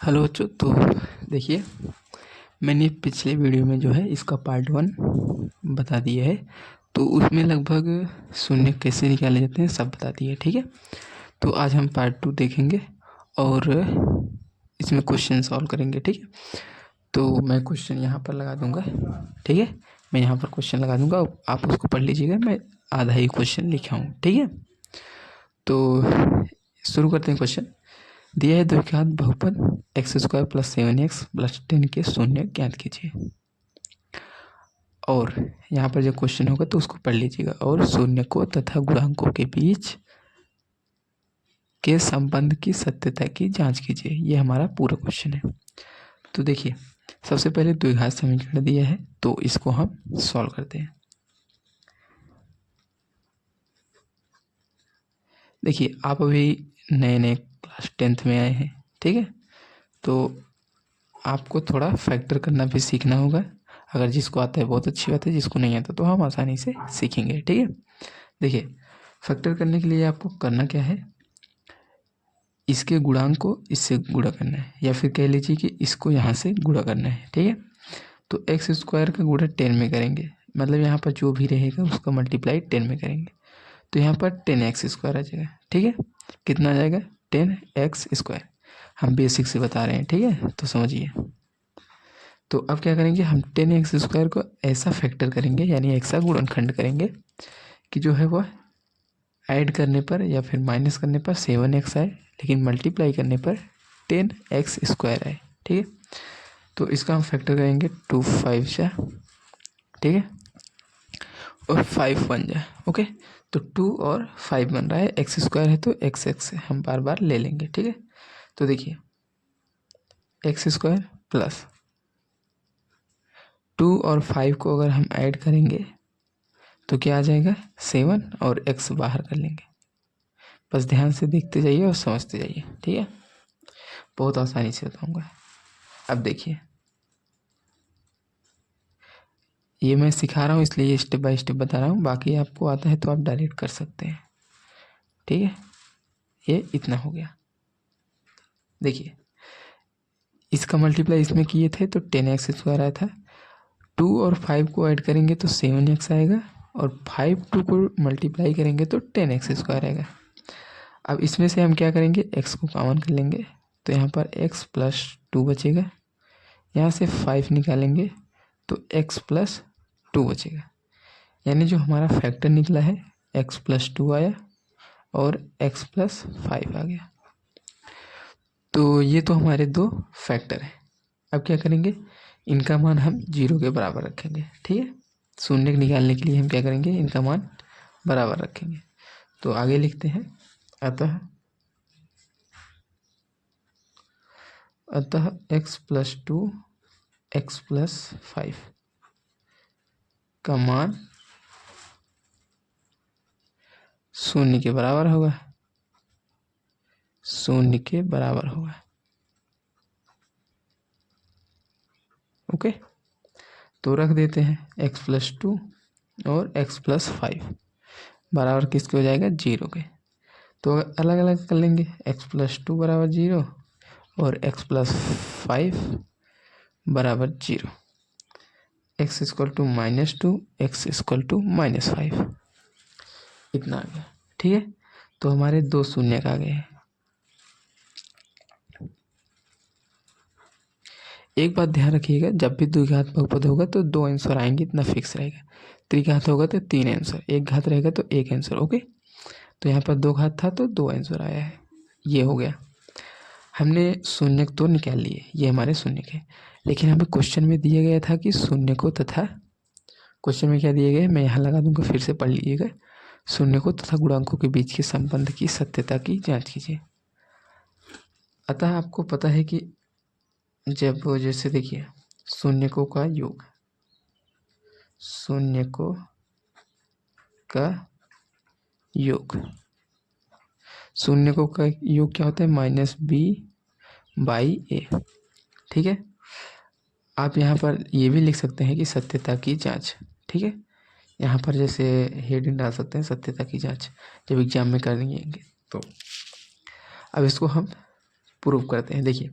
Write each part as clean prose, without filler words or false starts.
Hello बच्चों। तो देखिए, मैंने पिछले वीडियो में जो है इसका पार्ट 1 बता दिया है। तो उसमें लगभग शून्य कैसे निकाले जाते हैं सब बता दिया है। ठीक है, तो आज हम पार्ट 2 देखेंगे और इसमें क्वेश्चन सॉल्व करेंगे। ठीक है, तो मैं क्वेश्चन यहाँ पर लगा दूंगा। ठीक है, मैं यहाँ पर क्वेश्चन लगा दूंगा, आप उसको पढ़ लीजिएगा। मैं आधा ही क्वेश्चन लिखा हूँ। ठीक है, तो शुरू करते हैं। क्वेश्चन दिया है, द्विघात बहुपद x² + 7x + 10 के शून्य ज्ञात कीजिए। और यहाँ पर जो क्वेश्चन होगा तो उसको पढ़ लीजिएगा। और शून्य को तथा गुणांकों के बीच के संबंध की सत्यता की जांच कीजिए। ये हमारा पूरा क्वेश्चन है। तो देखिए, सबसे पहले द्विघात समीकरण दिया है तो इसको हम सॉल्व करते हैं। देखिए, आप अभी नए नए क्लास 10th में आए हैं। ठीक है, तो आपको थोड़ा फैक्टर करना भी सीखना होगा। अगर जिसको आता है बहुत अच्छी बात है, जिसको नहीं आता तो हम आसानी से सीखेंगे। ठीक है, देखिए, फैक्टर करने के लिए आपको करना क्या है, इसके गुणांक को इससे गुणा करना है, या फिर कह लीजिए कि इसको यहाँ से गुणा करना है। ठीक है, तो x² का गुणा 10 में करेंगे, मतलब यहाँ पर जो भी रहेगा उसका मल्टीप्लाई 10 में करेंगे। तो यहाँ पर 10x² आ जाएगा। ठीक है, कितना आ जाएगा, 10x²। हम बेसिक से बता रहे हैं। ठीक है, तो समझिए। तो अब क्या करेंगे, हम 10x² को ऐसा फैक्टर करेंगे, यानी ऐसा गुणनखंड करेंगे कि जो है वह ऐड करने पर या फिर माइनस करने पर 7x आए, लेकिन मल्टीप्लाई करने पर 10x² आए। ठीक है, तो इसका हम फैक्टर करेंगे 2 5 जा, ठीक है, और 5 1 जा। ओके, तो 2 और 5 बन रहा है, x² है तो x हम बार बार ले लेंगे। ठीक है, तो देखिए, x² प्लस 2 और 5 को अगर हम ऐड करेंगे तो क्या आ जाएगा, 7, और x बाहर कर लेंगे। बस ध्यान से देखते जाइए और समझते जाइए। ठीक है, बहुत आसानी से बताऊंगा। अब देखिए, ये मैं सिखा रहा हूँ इसलिए स्टेप बाय स्टेप बता रहा हूँ, बाकी आपको आता है तो आप डायरेक्ट कर सकते हैं। ठीक है, ये इतना हो गया। देखिए, इसका मल्टीप्लाई इसमें किए थे तो 10x² आया था। 2 और 5 को ऐड करेंगे तो 7x आएगा, और 5 2 को मल्टीप्लाई करेंगे तो 10x² आएगा। अब इसमें से हम क्या करेंगे, x को कॉमन कर लेंगे, तो यहाँ पर x + 2 बचेगा। यहाँ से 5 निकालेंगे तो x + 2 बचेगा, यानी जो हमारा फैक्टर निकला है x + 2 आया और x + 5 आ गया। तो ये तो हमारे दो फैक्टर हैं। अब क्या करेंगे, इनका मान हम 0 के बराबर रखेंगे। ठीक है, शून्य निकालने के लिए हम क्या करेंगे, इनका मान बराबर रखेंगे। तो आगे लिखते हैं, अतः x + 2 x + 5 का मान 0 के बराबर होगा। 0 के बराबर होगा। ओके, तो रख देते हैं x + 2 और x + 5 बराबर किसके हो जाएगा, 0 के। तो अलग अलग कर लेंगे, x + 2 बराबर 0 और x + 5 बराबर 0। x = -2 x = -5, इतना आ गया। ठीक है, तो हमारे दो शून्य आ गए हैं। एक बात ध्यान रखिएगा, जब भी द्विघात बहुपद होगा तो 2 आंसर आएंगे, इतना फिक्स रहेगा। त्रिघात होगा तो 3 आंसर, एक घात रहेगा तो 1 आंसर। ओके, तो यहाँ पर 2 घात था तो 2 आंसर आया है। ये हो गया, हमने शून्य तो निकाल लिए, ये हमारे शून्य के। लेकिन हमें क्वेश्चन में दिया गया था कि शून्य को तथा, क्वेश्चन में क्या दिए गए, मैं यहाँ लगा दूंगा, फिर से पढ़ लीजिएगा। शून्य को तथा गुणांकों के बीच के संबंध की सत्यता की जांच कीजिए। अतः आपको पता है कि जब जैसे देखिए, शून्यकों का योग, शून्यकों का योग, शून्यकों का योग क्या होता है, -b/a। ठीक है, आप यहाँ पर ये भी लिख सकते हैं कि सत्यता की जांच। ठीक है, यहाँ पर जैसे हेडिंग डाल सकते हैं, सत्यता की जांच, जब एग्जाम में करेंगे तो। अब इसको हम प्रूव करते हैं। देखिए,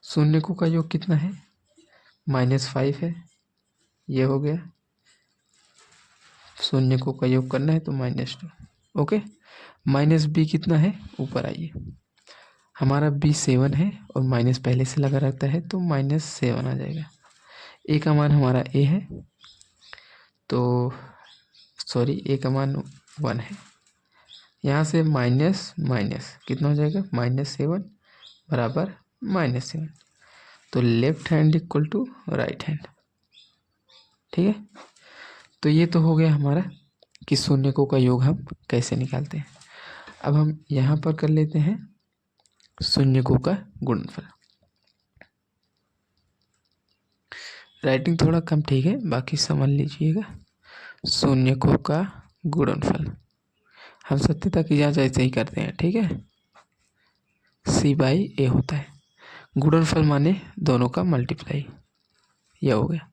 शून्यकों का योग कितना है, -5 है, ये हो गया। शून्यकों का योग करना है तो -2, ओके। -b कितना है, ऊपर आइए, हमारा b 7 है और माइनस पहले से लगा रहता है तो -7 आ जाएगा। a का मान हमारा a है, तो सॉरी a का मान 1 है, यहाँ से माइनस माइनस कितना हो जाएगा, -7 बराबर -7, तो left hand equal to right hand, ठीक है। तो ये तो हो गया हमारा कि शून्यकों का योग हम कैसे निकालते हैं। अब हम यहाँ पर कर लेते हैं शून्यकों का गुणनफल। राइटिंग थोड़ा कम ठीक है, बाकी समझ लीजिएगा। शून्यकों का गुणनफल हम सत्यता की जांच ऐसे ही करते हैं, ठीक है। C/A होता है, गुणनफल माने दोनों का मल्टीप्लाई, यह हो गया।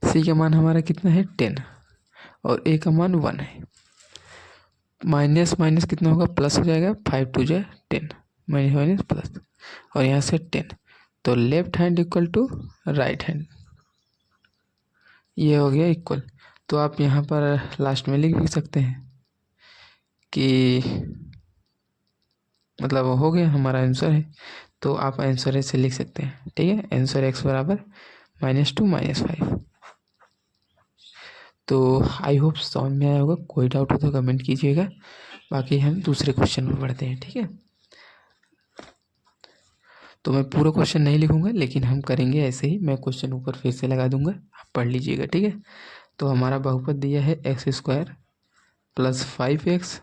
C का मान हमारा कितना है, 10 और A का मान 1 है। माइनस माइनस कितना होगा, प्लस हो जाएगा, 5 2 जा 10, माइनस माइनस प्लस, और यहाँ से 10, तो left hand equal to right hand, ये हो गया इक्वल। तो आप यहाँ पर लास्ट में लिख भी सकते हैं कि मतलब हो गया हमारा आंसर है, तो आप आंसर ऐसे लिख सकते हैं, ठीक है। आंसर x बराबर -2 -5। तो आई होप समझ में आया होगा, कोई डाउट हो तो कमेंट कीजिएगा, बाकी हम दूसरे क्वेश्चन में बढ़ते हैं, ठीक है। तो मैं पूरा क्वेश्चन नहीं लिखूंगा, लेकिन हम करेंगे ऐसे ही, मैं क्वेश्चन ऊपर फिर से लगा दूंगा, आप पढ़ लीजिएगा, ठीक है। तो हमारा बहुपद दिया है x² + 5x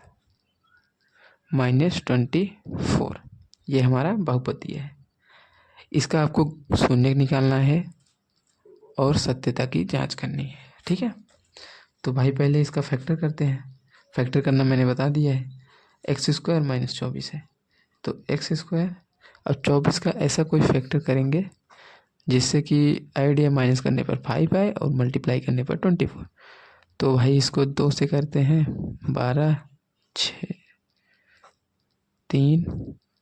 - 24, ये हमारा बहुपद दिया है। इसका आपको शून्य निकालना है और सत्यता की जांच करनी है, ठीक है। तो भाई पहले इसका फैक्टर करते हैं, फैक्टर करना मैंने बता दिया है, x² - 24 है, तो x², अब 24 का ऐसा कोई फैक्टर करेंगे जिससे कि ऐड या माइनस करने पर 5 आए और मल्टीप्लाई करने पर 24। तो भाई इसको 2 से करते हैं, 12 6 3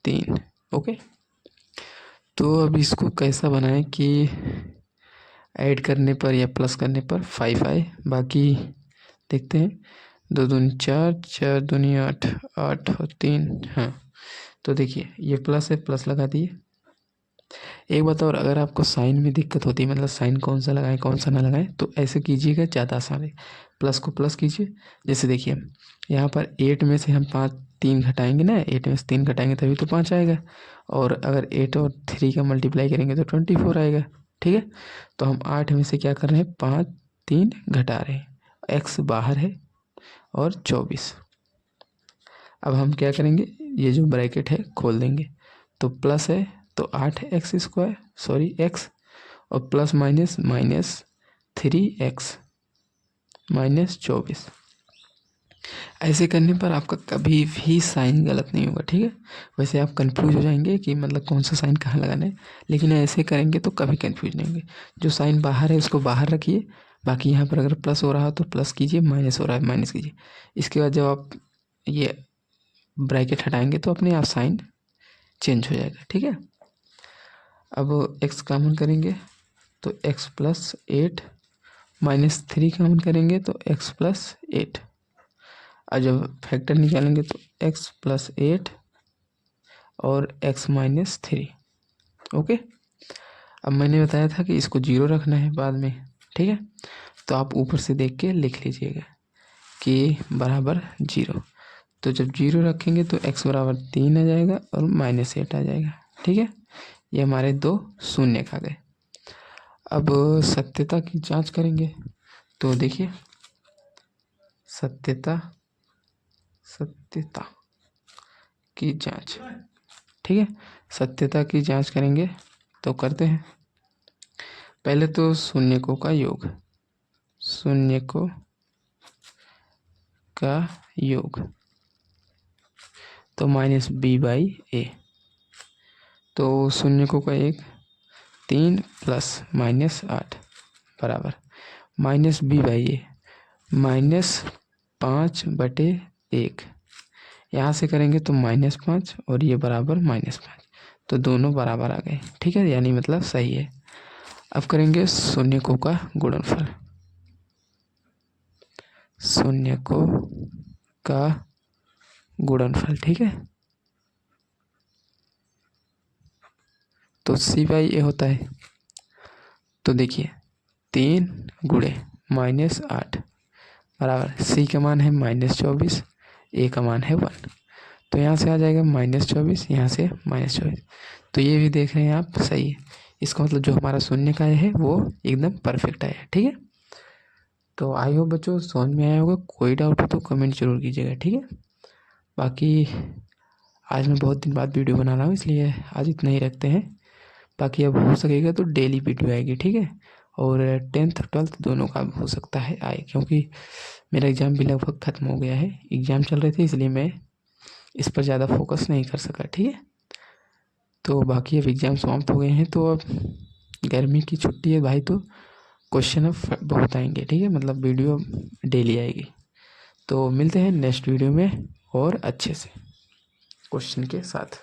3, ओके। तो अब इसको कैसा बनाएं कि ऐड करने पर या प्लस करने पर 5 आए, बाकी देखते हैं। 2 दूनी 4, 4 दूनी 8, 8 और 3, हाँ। तो देखिए ये प्लस है, प्लस लगा दिए। एक बात और, अगर आपको साइन में दिक्कत होती है, मतलब साइन कौन सा लगाएं कौन सा ना लगाएं, तो ऐसे कीजिएगा, ज़्यादा आसान है। प्लस को प्लस कीजिए, जैसे देखिए यहाँ पर 8 में से हम 3 घटाएंगे ना, 8 में से 3 घटाएंगे तभी तो 5 आएगा, और अगर 8 और 3 का मल्टीप्लाई करेंगे तो 24 आएगा, ठीक है। तो हम 8 में से क्या कर रहे हैं, 5 3 घटा रहे हैं, x बाहर है और 24। अब हम क्या करेंगे, ये जो ब्रैकेट है खोल देंगे, तो प्लस है तो 8x², सॉरी x, और प्लस माइनस माइनस 3x -24। ऐसे करने पर आपका कभी भी साइन गलत नहीं होगा, ठीक है। वैसे आप कंफ्यूज हो जाएंगे कि मतलब कौन सा साइन कहाँ लगाना है, लेकिन ऐसे करेंगे तो कभी कंफ्यूज नहीं होंगे। जो साइन बाहर है उसको बाहर रखिए, बाकी यहाँ पर अगर प्लस हो रहा हो तो प्लस कीजिए, माइनस हो रहा है माइनस कीजिए। इसके बाद जब आप ये ब्रैकेट हटाएंगे तो अपने आप साइन चेंज हो जाएगा, ठीक है। अब x कॉमन करेंगे तो x + 8, -3 कॉमन करेंगे तो x + 8, और जब फैक्टर निकालेंगे तो x + 8 और x - 3, ओके। अब मैंने बताया था कि इसको 0 रखना है बाद में, ठीक है। तो आप ऊपर से देख के लिख लीजिएगा कि बराबर 0। तो जब 0 रखेंगे तो x बराबर 3 आ जाएगा और -8 आ जाएगा, ठीक है। ये हमारे 2 शून्य आ गए। अब सत्यता की जांच करेंगे, तो देखिए सत्यता की जांच, ठीक है। सत्यता की जांच करेंगे तो करते हैं। पहले तो शून्यकों का योग, शून्यकों का योग, तो -b/a, तो शून्यकों का एक 3 + -8 बराबर -b/a -5/1, यहाँ से करेंगे तो -5 और ये बराबर -5, तो दोनों बराबर आ गए, ठीक है, यानी मतलब सही है। अब करेंगे शून्यकों का गुणनफल। शून्यकों का गुणनफल, ठीक है। तो C/A होता है, तो देखिए 3 गुणे -8 बराबर C का मान है -24, A का मान है 1। तो यहाँ से आ जाएगा -24, यहाँ से -24। तो ये भी देख रहे हैं आप, सही है। इसका मतलब जो हमारा शून्य का है वो एकदम परफेक्ट आया है, ठीक है। तो आई होप बच्चों समझ में आया होगा। कोई डाउट हो तो कमेंट जरूर कीजिएगा, ठीक है। बाकी आज मैं बहुत दिन बाद वीडियो बना रहा हूँ, इसलिए आज इतना ही रखते हैं। बाकी अब हो सकेगा तो डेली वीडियो आएगी, ठीक है। और 10th 12th दोनों का हो सकता है आए, क्योंकि मेरा एग्ज़ाम भी लगभग ख़त्म हो गया है। एग्ज़ाम चल रहे थे इसलिए मैं इस पर ज़्यादा फोकस नहीं कर सका, ठीक है। तो बाकी अब एग्ज़ाम समाप्त हो गए हैं, तो अब गर्मी की छुट्टी है भाई, तो क्वेश्चन अब बहुत आएंगे, ठीक है, मतलब वीडियो डेली आएगी। तो मिलते हैं नेक्स्ट वीडियो में और अच्छे से क्वेश्चन के साथ।